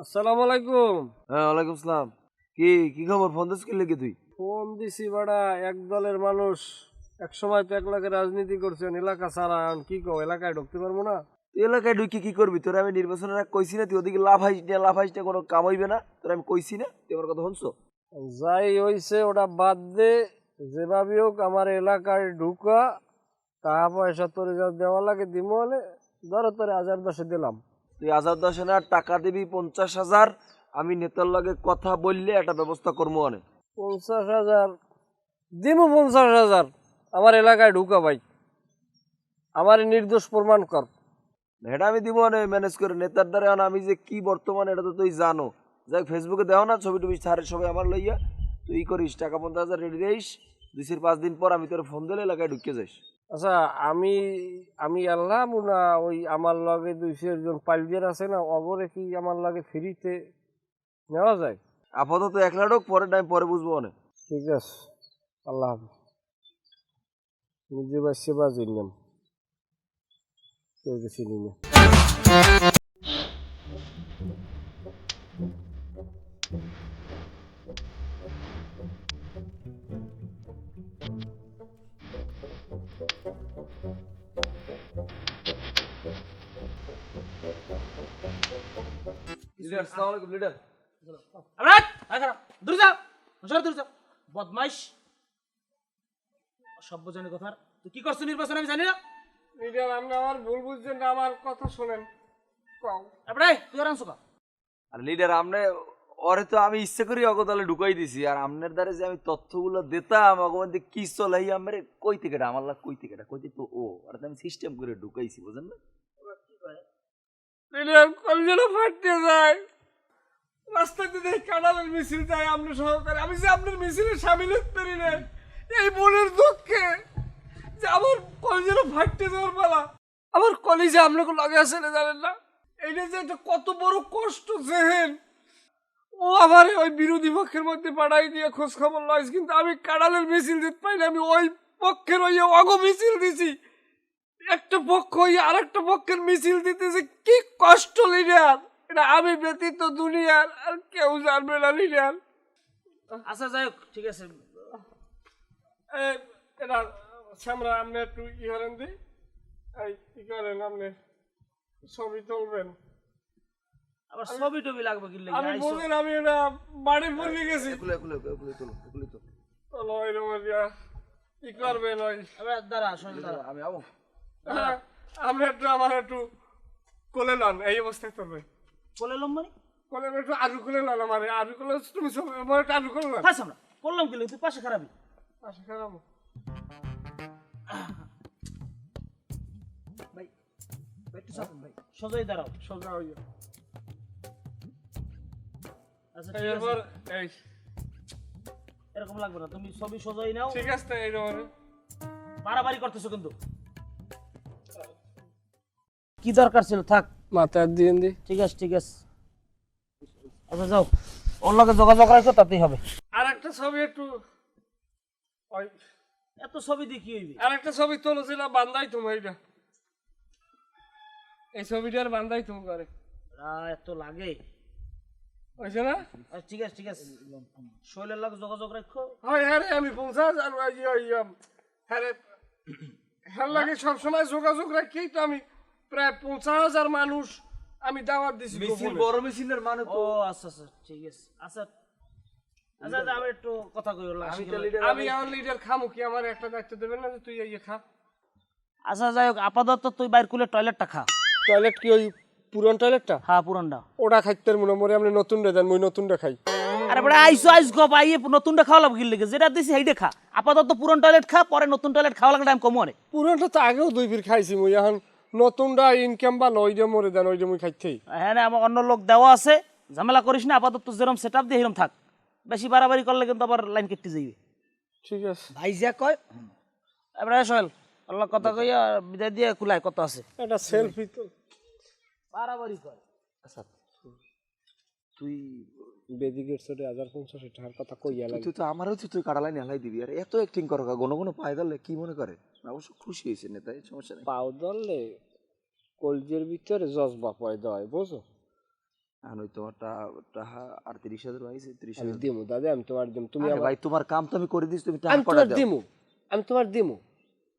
আসসালামু আলাইকুম। হ্যাঁ, ওয়ালাইকুম সালাম। কি কি খবর? ফোন দিস কি লেগে তুই? ফোন দিছি বাড়া, এক দলের মানুষ এক সময় তো এক লাখে রাজনীতি করছেন, এলাকা ছাড়া এখন কি কও, এলাকায় ঢুকতে পারবো না। তুই এলাকায় ঢুকি কি করবি? তোর আমি নির্বাচনের আগে কইছি না তুই ওদিকে লাভ হাইস না কোনো কাম হইবে না। তোর আমি কইছি না, তুই আমার কথা শুনছো? যাই হইছে ওটা বাদ দে, যেভাবে হোক আমার এলাকায় ঢুকা, টাকা পয়সা তোর যা দেওয়া লাগে দিব, মানে ধরো তোর 1010 দিলাম। তুই 1010 না টাকা দিবি 50,000। আমি নেতার লগে কথা বললে একটা ব্যবস্থা করবো অনেক। 50,000 দিব, 50,000 আমার এলাকায় ঢুকা ভাই, আমার নির্দোষ প্রমাণ কর। এটা আমি দিব অনেক ম্যানেজ করে। নেতার দ্বারা এখন আমি যে কি বর্তমানে এটা তো তুই জানো। যাই ফেসবুকে দেও না ছবি টবি ছাড়ে সবাই আমার লইয়া। তুই করিস টাকা 50,000 রেডি দিস। 2-5 দিন পর আমি তোর ফোন দিলে এলাকায় ঢুকে যাইস। আচ্ছা, আমি আমি আল্লাহ না, ওই আমার লগে 200 জন পাইলজার আছে না, অগরে কি আমার লগে ফ্রিতে নেওয়া যায়? আপাতত 1 লাখ ঢোক, পরে টাইম পরে বুঝবো অনেক। ঠিক আছে, আল্লাহ হাফেজ। নিজে বাসছে বা জিনলাম, কেউ কিছু নিয়ে। লিডার, আসসালামু আলাইকুম লিডার। আরে আয় খারাপ দূর যাও, দূর যাও বদমাইশ অসভ্যজনের কথা। তুই কি করছিস নির্বাচন আমি জানি না। লিডার, আপনি আমার ভুল বুঝছেন না, আমার কথা শোনেন। কও। আপনি তুই আর আনছো কা? আর লিডার আমনে ওরে তো আমি ইচ্ছে করি অগতালে ঢুকাই দিছি। আর আমনের দ্বারা যে আমি তথ্যগুলো দিতাম অগমধ্যে কি চলাই আমরে কই থেকে আমার লাগ কই থেকে কইতে তো ও আর আমি সিস্টেম করে ঢুকাইছি বুঝেন না। লিডার, কলজেলা ফাটতে যায়, রাস্তাতে দেখি কাঁড়ালের মিছিল যায় আপনার সহকারে, আমি যে আপনার মিছিলে সামিল হতে পারি না, এই মনের দুঃখে যে আমার কলেজের ফাটতে যাওয়ার পালা। আমার কলেজে আপনাকে লগে আছে না, জানেন না? এইটা যে একটা কত বড় কষ্ট জেহেন, ও আমার ওই বিরোধী পক্ষের মধ্যে পাঠাই দিয়ে খোঁজ খবর লয়, কিন্তু আমি কাঁড়ালের মিছিল দিতে পারি না, আমি ওই পক্ষের ওই অগ মিছিল দিছি। একটা পক্ষ ওই আর একটা পক্ষের মিছিল দিতেছে, কি কষ্ট লিডার, এটা আমি ব্যতীত দুনিয়ার আর কেউ জানবে না লিডার। আচ্ছা যাই হোক, ঠিক আছে। এটা সামরা আপনি একটু ই করেন দি, এই কি করেন আপনি, ছবি তুলবেন। আবার ছবি টবি লাগবে কি লাগে? আমি বলেন আমি এটা বাড়ি পড়ে গেছি। এগুলো তো চলো এরকম কি করবেন ওই, আবার দাঁড়া, শোন দাঁড়া। আমি আবো। আপনি একটু আমার একটু কোলে লন, এই অবস্থায় করবে বলে এলাম মানে কোলে একটু আরু কোলে লন, আমার আরু কোলে, তুমি আমার একটু আরু কোলে লন। ফাঁস আমরা করলাম কি লাগে? তুই পাশে খারাপই। আশা খারাপ ভাই একটু চাপুন ভাই, সোজাই দাঁড়াও। সোজা হইয়া। আচ্ছা ঠিক আছে, এরপর এই এরকম লাগবে না, তুমি ছবি সোজাই নাও। ঠিক আছে, এইরকম বাড়াবাড়ি করতেছো কিন্তু। কি দরকার ছিল? থাক, মাথায় দিয়ে দি। ঠিক আছে ঠিক আছে। আচ্ছা যাও, ওর লগে যোগাযোগ রাখো, তাতেই হবে। আর একটা ছবি একটু ওই, এত ছবি দিয়ে কি হইবে? আর একটা ছবি তুলেছিলাম, বান্দাই তুমি এইটা, এই ছবিটার বান্দাই তুমি করে এত লাগে? হয়েছে না? আচ্ছা ঠিক আছে ঠিক আছে, শৈলের লগে যোগাযোগ রাখো। হয় হ্যাঁ রে, আমি 50,000 হ্যাঁ রে, হ্যাঁ লাগে সবসময় যোগাযোগ রাখি তো। আমি প্রায় 50,000 মানুষ আমি দাওয়াত দিছি মিছিল গোপনে। বড় মিছিলের মানে ও তো আচ্ছা আচ্ছা ঠিক আছে। আচ্ছা আচ্ছা আচ্ছা, আমি একটু কথা কই ওর আমি লগে। তো লিডার। আমি আমার লিডার খামু কি, আমার একটা দায়িত্ব দেবেন না যে তুই ইয়ে খা? আচ্ছা যাই হোক, আপাতত তুই বাইর কুলে টয়লেটটা খা। টয়লেট কি ওই পুরন টয়লেটটা? হ্যাঁ পুরনটা। ওটা খাইতে মনে মরে আপনি নতুন রে দেন, মই নতুনটা খাই। আরে বড় আইসো আইস গো ভাই, নতুনটা খাওয়া লাগবে কি লাগে? যেটা দিছি সেইটা খা। আপাতত পুরন টয়লেট খা, পরে নতুন টয়লেট খাওয়া লাগলে টাইম কমো। পুরনটা তো আগেও 2 খাইছি মই, এখন নতুনটা ইনকাম বা ওইটা মরে দেন, ওইটা মই খাইতেই। হ্যাঁ না, আমার অন্য লোক দেওয়া আছে, ঝামেলা করিস না। আপাতত যেরকম সেট আপ দিয়ে এরকম থাক, বেশি বাড়াবাড়ি করলে কিন্তু আবার লাইন কেটে যাইবে। ঠিক আছে, ভাই যা কয় এবারে সোহেল আল্লাহ কথা কইয়া বিদায় দিয়ে কুলায় কত আছে। এটা সেলফি তো বাড়াবাড়ি কয়। আচ্ছা তুই বেদিকের ছোটে 1050 টাকার কথা কইয়া লাগে। তুই তো আমারও তুই কাটালাই নেলাই দিবি। আর এত অ্যাক্টিং করো ঘন ঘন পায় ধরলে কি মনে করে? অবশ্য খুশি হয়েছে নেতাই, সমস্যা নেই। পাও ধরলে কলজের ভিতরে জজবা পয়দা হয়, বুঝো? এখন ওই তোমার টাকা আর 30,000 হয়েছে, আমি 30,000। দিমু দাদা, আমি তোমার দিমু, তুমি আরে আমার ভাই তোমার কাম তো আমি করে দিস, তুমি টাকা আমি কটা তোমার দাও। দিমু, আমি তোমার দিমু।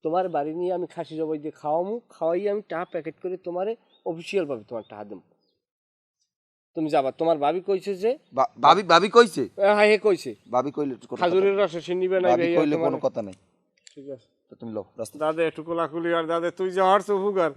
তোমার বাড়ি নিয়ে আমি খাসি জবাই দিয়ে খাওয়ামু, খাওয়াই আমি টাকা প্যাকেট করে তোমারে অফিসিয়াল ভাবে তোমার টাকা দেবো। তুমি যাবা, তোমার ভাবি কইছে যে ভাবি কইছে, হ্যাঁ হে কইছে ভাবি কইলে কোনো কথা খাজুরের নাই। রস সে নিবে না ভাবি ভাইয়া কইলে তোমার। কোনো কথা নাই। ঠিক আছে তো তুমি লো রাস্তা। দাদা একটু কোলাকুলি, আর দাদা তুই যে হারছো ফুগার